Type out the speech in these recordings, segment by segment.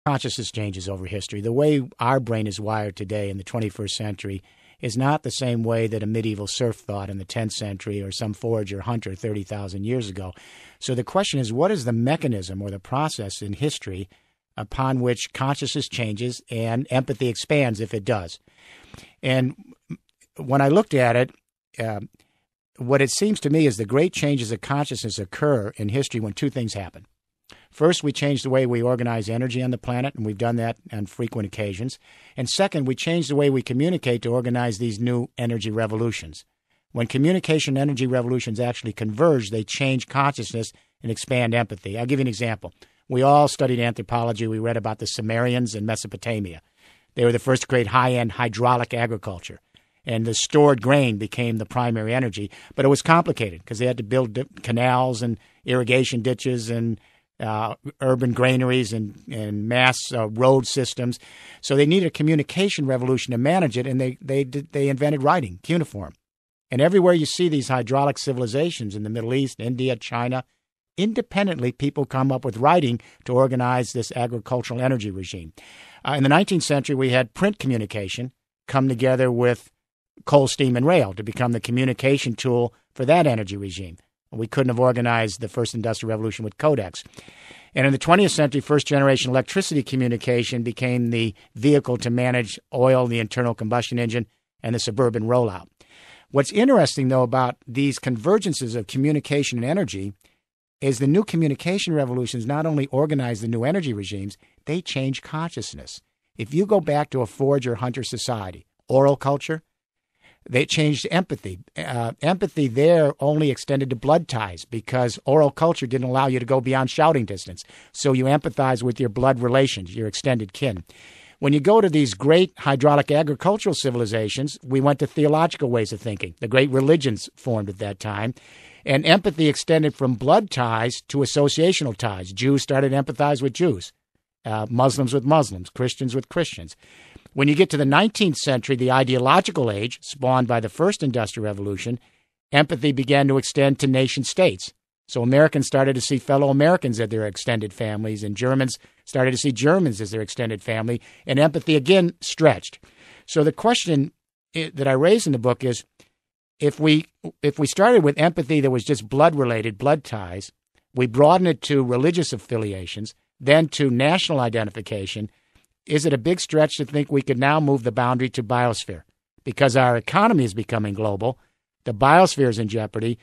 consciousness changes over history. The way our brain is wired today in the 21st century is not the same way that a medieval serf thought in the 10th century or some forager hunter 30,000 years ago. So the question is, what is the mechanism or the process in history upon which consciousness changes and empathy expands if it does? And when I looked at it, what it seems to me is the great changes of consciousness occur in history when two things happen. First, we change the way we organize energy on the planet, and we've done that on frequent occasions. And second, we change the way we communicate to organize these new energy revolutions. When communication and energy revolutions actually converge, they change consciousness and expand empathy. I'll give you an example. We all studied anthropology. We read about the Sumerians in Mesopotamia. They were the first to create high-end hydraulic agriculture, and the stored grain became the primary energy. But it was complicated because they had to build canals and irrigation ditches and urban granaries and mass road systems. So they needed a communication revolution to manage it, and they invented writing, cuneiform. And everywhere you see these hydraulic civilizations in the Middle East, India, China, independently people come up with writing to organize this agricultural energy regime. In the 19th century, we had print communication come together with coal, steam, and rail to become the communication tool for that energy regime. We couldn't have organized the first industrial revolution with codex. And in the 20th century, first-generation electricity communication became the vehicle to manage oil, the internal combustion engine, and the suburban rollout. What's interesting, though, about these convergences of communication and energy is the new communication revolutions not only organize the new energy regimes, they change consciousness. If you go back to a forager-hunter society, oral culture, they changed empathy. Empathy there only extended to blood ties because oral culture didn't allow you to go beyond shouting distance. So you empathize with your blood relations, your extended kin. When you go to these great hydraulic agricultural civilizations, we went to theological ways of thinking. The great religions formed at that time. And empathy extended from blood ties to associational ties. Jews started to empathize with Jews, Muslims with Muslims, Christians with Christians. When you get to the 19th century, the ideological age, spawned by the first industrial revolution, empathy began to extend to nation states. So Americans started to see fellow Americans as their extended families, and Germans started to see Germans as their extended family, and empathy again stretched. So the question that I raise in the book is, if we started with empathy that was just blood-related, blood ties, we broaden it to religious affiliations, then to national identification, is it a big stretch to think we could now move the boundary to biosphere? Because our economy is becoming global, the biosphere is in jeopardy.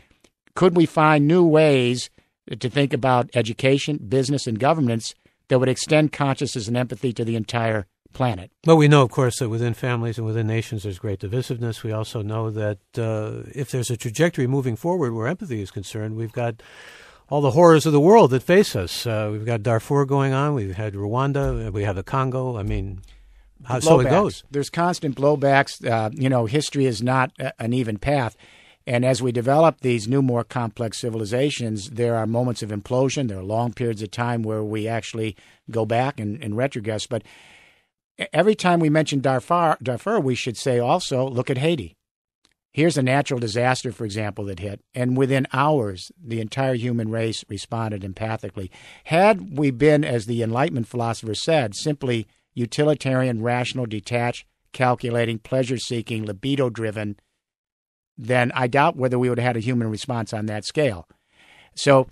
Could we find new ways to think about education, business, and governance that would extend consciousness and empathy to the entire planet? Well, we know, of course, that within families and within nations there's great divisiveness. We also know that if there's a trajectory moving forward where empathy is concerned, we've got all the horrors of the world that face us. We've got Darfur going on. We've had Rwanda. We have the Congo. I mean, so it goes. There's constant blowbacks. History is not an even path. And as we develop these new, more complex civilizations, there are moments of implosion. There are long periods of time where we actually go back and retrogress. But every time we mention Darfur, we should say also, look at Haiti. Here's a natural disaster, for example, that hit, and within hours, the entire human race responded empathically. Had we been, as the Enlightenment philosopher said, simply utilitarian, rational, detached, calculating, pleasure-seeking, libido-driven, then I doubt whether we would have had a human response on that scale. So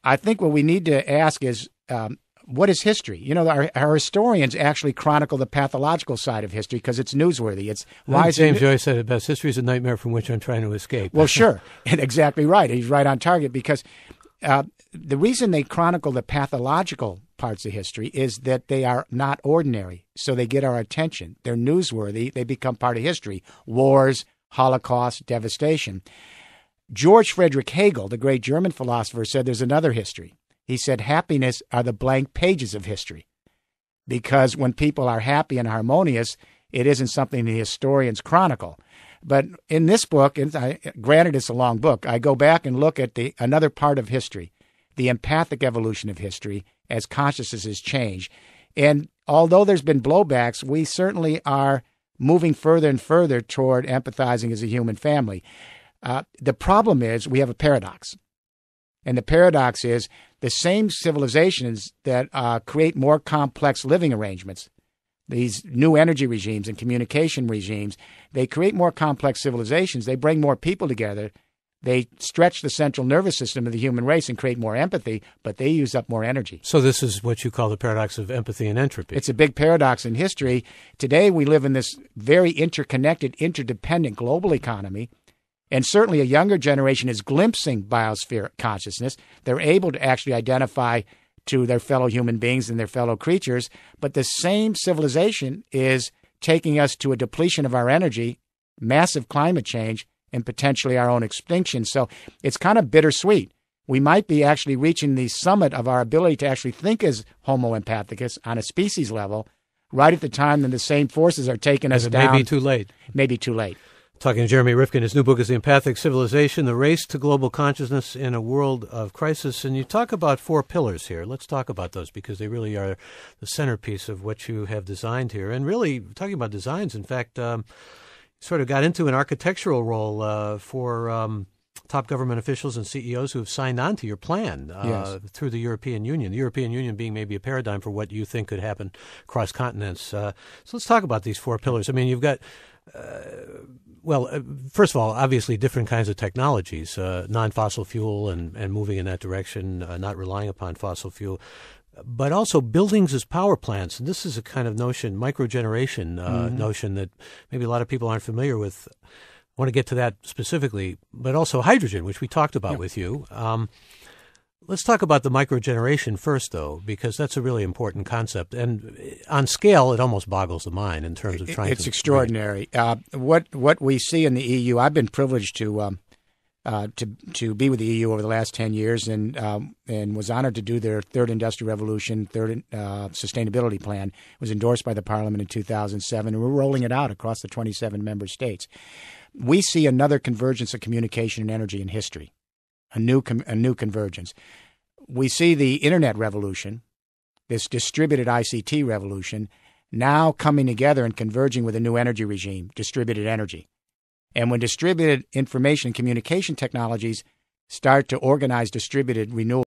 I think what we need to ask is, what is history? Our historians actually chronicle the pathological side of history because it's newsworthy. James Joyce said it best. History is a nightmare from which I'm trying to escape. Well, sure. And exactly right. He's right on target because the reason they chronicle the pathological parts of history is that they are not ordinary. So they get our attention. They're newsworthy. They become part of history. Wars, Holocaust, devastation. George Friedrich Hegel, the great German philosopher, said there's another history. He said happiness are the blank pages of history, because when people are happy and harmonious, it isn't something the historians chronicle. But in this book, and granted it's a long book, I go back and look at another part of history, the empathic evolution of history as consciousness has changed. And although there's been blowbacks, we certainly are moving further and further toward empathizing as a human family. The problem is we have a paradox. And the paradox is the same civilizations that create more complex living arrangements, these new energy regimes and communication regimes, they create more complex civilizations. They bring more people together. They stretch the central nervous system of the human race and create more empathy, but they use up more energy. So this is what you call the paradox of empathy and entropy. It's a big paradox in history. Today we live in this very interconnected, interdependent global economy, and certainly a younger generation is glimpsing biosphere consciousness. They're able to actually identify to their fellow human beings and their fellow creatures, but the same civilization is taking us to a depletion of our energy, massive climate change, and potentially our own extinction. So it's kind of bittersweet. We might be actually reaching the summit of our ability to actually think as Homo empathicus on a species level right at the time that the same forces are taking us down. Maybe too late. Maybe too late. Talking to Jeremy Rifkin, his new book is The Empathic Civilization, The Race to Global Consciousness in a World of Crisis. And you talk about 4 pillars here. Let's talk about those because they really are the centerpiece of what you have designed here. And really, talking about designs, in fact, sort of got into an architectural role for top government officials and CEOs who have signed on to your plan Yes. through the European Union. The European Union being maybe a paradigm for what you think could happen across continents. So let's talk about these 4 pillars. I mean, you've got, first of all, obviously different kinds of technologies, non-fossil fuel and moving in that direction, not relying upon fossil fuel. But also buildings as power plants. And this is a kind of notion, microgeneration notion that maybe a lot of people aren't familiar with. I want to get to that specifically, but also hydrogen, which we talked about with you. Let's talk about the microgeneration first, though, because that's a really important concept. And on scale, it almost boggles the mind in terms of trying to... It's extraordinary. What we see in the EU, I've been privileged to be with the EU over the last 10 years and was honored to do their third industrial revolution, third sustainability plan. It was endorsed by the Parliament in 2007, and we're rolling it out across the 27 member states. We see another convergence of communication and energy in history, a new convergence. We see the internet revolution, this distributed ICT revolution, now coming together and converging with a new energy regime, distributed energy. And when distributed information and communication technologies start to organize distributed renewable